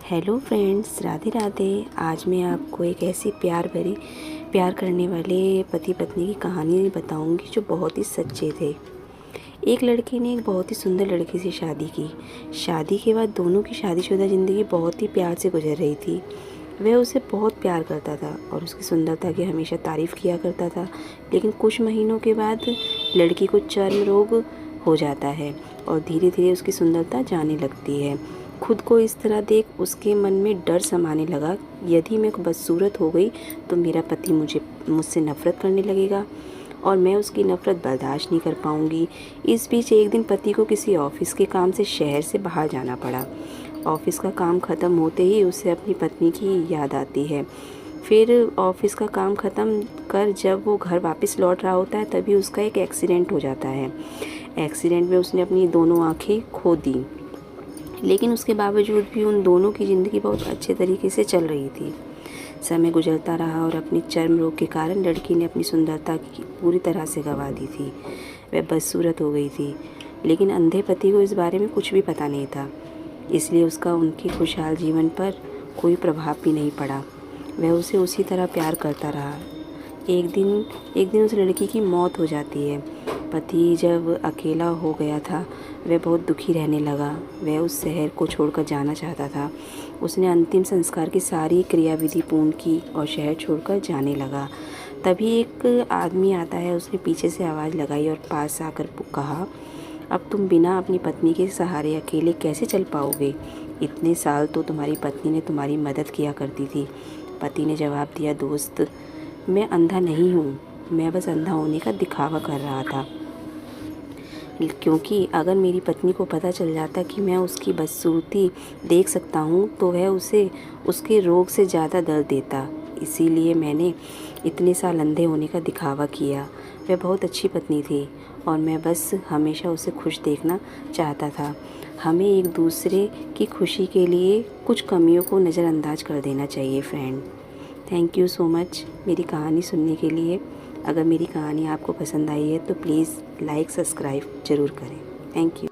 Hello friends, Radhe Radhe. आज मैं आपको एक ऐसी प्यार करने वाले पति पत्नी की कहानी बताऊंगी जो बहुत ही सच्चे थे। एक लड़के ने एक बहुत ही सुंदर लड़की से शादी की। शादी के बाद दोनों की शादीशुदा ज़िंदगी बहुत ही प्यार से गुजर रही थी। वह उसे बहुत प्यार करता था और उसकी सुंदरता की हमेशा तारीफ़ किया करता था। लेकिन कुछ महीनों के बाद लड़की को चर्म रोग हो जाता है और धीरे धीरे उसकी सुंदरता जाने लगती है। खुद को इस तरह देख उसके मन में डर समाने लगा, यदि मैं बदसूरत हो गई तो मेरा पति मुझसे नफ़रत करने लगेगा और मैं उसकी नफ़रत बर्दाश्त नहीं कर पाऊंगी। इस बीच एक दिन पति को किसी ऑफिस के काम से शहर से बाहर जाना पड़ा। ऑफिस का काम ख़त्म होते ही उसे अपनी पत्नी की याद आती है। फिर ऑफिस का काम ख़त्म कर जब वो घर वापस लौट रहा होता है तभी उसका एक एक्सीडेंट हो जाता है। एक्सीडेंट में उसने अपनी दोनों आँखें खो दी, लेकिन उसके बावजूद भी उन दोनों की ज़िंदगी बहुत अच्छे तरीके से चल रही थी। समय गुजरता रहा और अपनी चर्म रोग के कारण लड़की ने अपनी सुंदरता की पूरी तरह से गंवा दी थी। वह बदसूरत हो गई थी, लेकिन अंधे पति को इस बारे में कुछ भी पता नहीं था, इसलिए उसका उनके खुशहाल जीवन पर कोई प्रभाव भी नहीं पड़ा। वह उसे उसी तरह प्यार करता रहा। एक दिन उस लड़की की मौत हो जाती है। पति जब अकेला हो गया था वह बहुत दुखी रहने लगा। वह उस शहर को छोड़कर जाना चाहता था। उसने अंतिम संस्कार की सारी क्रियाविधि पूर्ण की और शहर छोड़कर जाने लगा। तभी एक आदमी आता है। उसने पीछे से आवाज़ लगाई और पास आकर कहा, अब तुम बिना अपनी पत्नी के सहारे अकेले कैसे चल पाओगे? इतने साल तो तुम्हारी पत्नी ने तुम्हारी मदद किया करती थी। पति ने जवाब दिया, दोस्त, मैं अंधा नहीं हूँ, मैं बस अंधा होने का दिखावा कर रहा था, क्योंकि अगर मेरी पत्नी को पता चल जाता कि मैं उसकी बदसूरती देख सकता हूँ तो वह उसे उसके रोग से ज़्यादा दर्द देता। इसीलिए मैंने इतने साल अंधे होने का दिखावा किया। वह बहुत अच्छी पत्नी थी और मैं बस हमेशा उसे खुश देखना चाहता था। हमें एक दूसरे की खुशी के लिए कुछ कमियों को नज़रअंदाज कर देना चाहिए friend. Thank you so much मेरी कहानी सुनने के लिए। अगर मेरी कहानी आपको पसंद आई है तो प्लीज़ लाइक सब्सक्राइब ज़रूर करें। Thank you.